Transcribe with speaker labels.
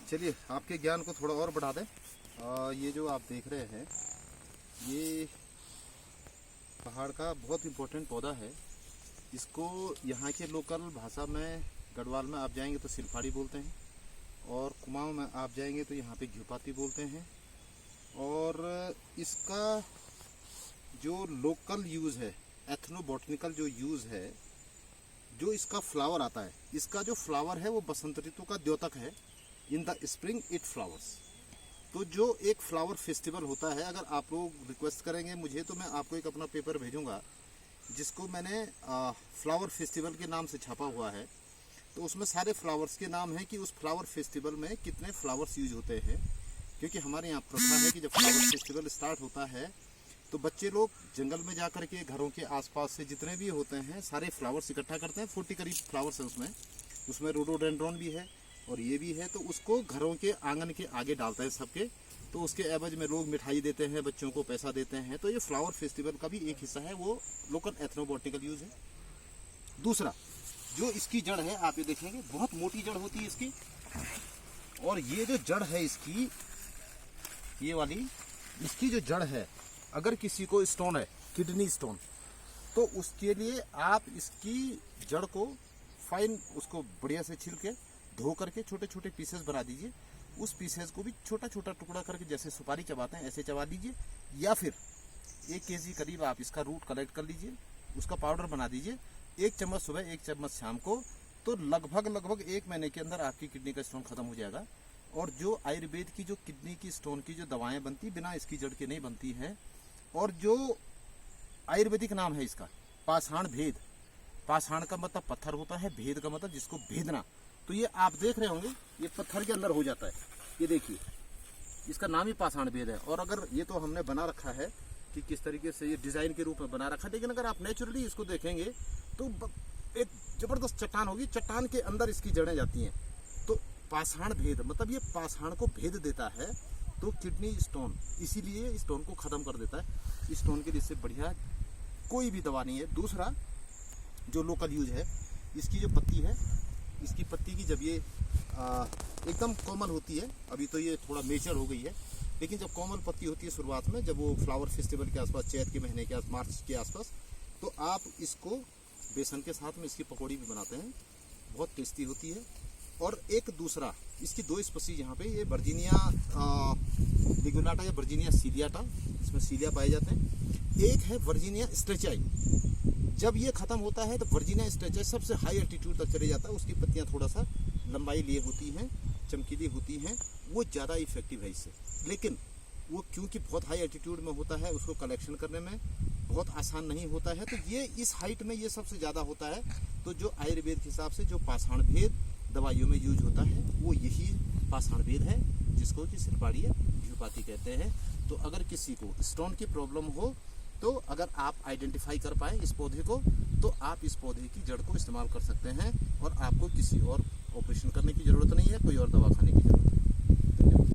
Speaker 1: चलिए आपके ज्ञान को थोड़ा और बढ़ा दें। ये जो आप देख रहे हैं ये पहाड़ का बहुत इम्पोर्टेंट पौधा है। इसको यहाँ के लोकल भाषा में गढ़वाल में आप जाएंगे तो सिलफाड़ी बोलते हैं, और कुमाऊँ में आप जाएंगे तो यहाँ पे घिपाती बोलते हैं। और इसका जो लोकल यूज़ है, एथनोबॉटनिकल जो यूज़ है, जो इसका फ्लावर आता है, इसका जो फ्लावर है वो बसंत ऋतु का द्योतक है। In the spring it flowers. तो जो एक फ्लावर फेस्टिवल होता है, अगर आप लोग रिक्वेस्ट करेंगे मुझे तो मैं आपको एक अपना पेपर भेजूंगा जिसको मैंने फ्लावर फेस्टिवल के नाम से छापा हुआ है। तो उसमें सारे फ्लावर्स के नाम हैं कि उस फ्लावर फेस्टिवल में कितने फ्लावर्स यूज होते हैं। क्योंकि हमारे यहाँ प्रथा है कि जब फ्लावर फेस्टिवल स्टार्ट होता है तो बच्चे लोग जंगल में जा कर के घरों के आसपास से जितने भी होते हैं सारे फ्लावर्स इकट्ठा करते हैं। 40 करीब फ्लावर्स है उसमें रोडोडेंड्रॉन भी है और ये भी है। तो उसको घरों के आंगन के आगे डालते हैं सबके। तो उसके एवज में लोग मिठाई देते हैं, बच्चों को पैसा देते हैं। तो ये फ्लावर फेस्टिवल का भी एक हिस्सा है, वो लोकल एथनोबॉटनिकल यूज है। दूसरा, जो इसकी जड़ है आप ये देखेंगे बहुत मोटी जड़ होती है इसकी। और ये जो जड़ है इसकी, ये वाली इसकी जो जड़ है, अगर किसी को स्टोन है, किडनी स्टोन, तो उसके लिए आप इसकी जड़ को फाइन, उसको बढ़िया से छिल के धो करके छोटे छोटे पीसेस बना दीजिए। उस पीसेस को भी छोटा छोटा टुकड़ा करके जैसे सुपारी चबाते हैं ऐसे चबा दीजिए। या फिर 1 kg करीब आप इसका रूट कलेक्ट कर लीजिए, उसका पाउडर बना दीजिए। 1 चम्मच सुबह, 1 चम्मच शाम को। तो लगभग 1 महीने के अंदर आपकी किडनी का स्टोन खत्म हो जाएगा। और जो आयुर्वेद की जो किडनी की स्टोन की जो दवाएं बनती, बिना इसकी जड़ के नहीं बनती है। और जो आयुर्वेदिक नाम है इसका, पाषाण भेद। पाषाण का मतलब पत्थर होता है, भेद का मतलब जिसको भेदना। तो ये आप देख रहे होंगे ये पत्थर के अंदर हो जाता है। ये देखिए इसका नाम ही पाषाण भेद है। और अगर ये तो हमने बना रखा है कि किस तरीके से ये डिजाइन के रूप में बना रखा है, लेकिन अगर आप नेचुरली इसको देखेंगे तो एक जबरदस्त चट्टान होगी, चट्टान के अंदर इसकी जड़ें जाती हैं। तो पाषाण भेद मतलब ये पाषाण को भेद देता है। तो किडनी स्टोन इसीलिए स्टोन को खत्म कर देता है। स्टोन के लिए इससे बढ़िया कोई भी दवा नहीं है। दूसरा जो लोकल यूज है, इसकी जो पत्ती है, इसकी पत्ती की जब ये एकदम कॉमन होती है, अभी तो ये थोड़ा मेचर हो गई है, लेकिन जब कॉमन पत्ती होती है शुरुआत में, जब वो फ्लावर फेस्टिवल के आसपास, चैत के महीने के मार्च के आसपास, तो आप इसको बेसन के साथ में इसकी पकौड़ी भी बनाते हैं, बहुत टेस्टी होती है। और एक दूसरा, इसकी 2 स्पीशीज यहाँ पे, ये वर्जीनिया लिगुलाटा या वर्जीनिया सीलियाटा, इसमें सीलिया पाए जाते हैं। एक है वर्जीनिया स्ट्रेचाई। जब ये खत्म होता है तो वर्जीनिया स्ट्रेचाई सबसे हाई एल्टीट्यूड तक चले जाता है। उसकी पत्तियाँ थोड़ा सा लंबाई लिए होती हैं, चमकीली होती हैं, वो ज़्यादा इफेक्टिव है इससे। लेकिन वो क्योंकि बहुत हाई एल्टीट्यूड में होता है, उसको कलेक्शन करने में बहुत आसान नहीं होता है। तो ये इस हाइट में ये सबसे ज़्यादा होता है। तो जो आयुर्वेद के हिसाब से जो पाषाण भेद दवाइयों में यूज होता है वो यही पाषाण भेद है, जिसको कि सिलपाड़ी या घिपाती कहते हैं। तो अगर किसी को स्टोन की प्रॉब्लम हो, तो अगर आप आइडेंटिफाई कर पाए इस पौधे को, तो आप इस पौधे की जड़ को इस्तेमाल कर सकते हैं। और आपको किसी और ऑपरेशन करने की ज़रूरत नहीं है, कोई और दवा खाने की ज़रूरत नहीं है।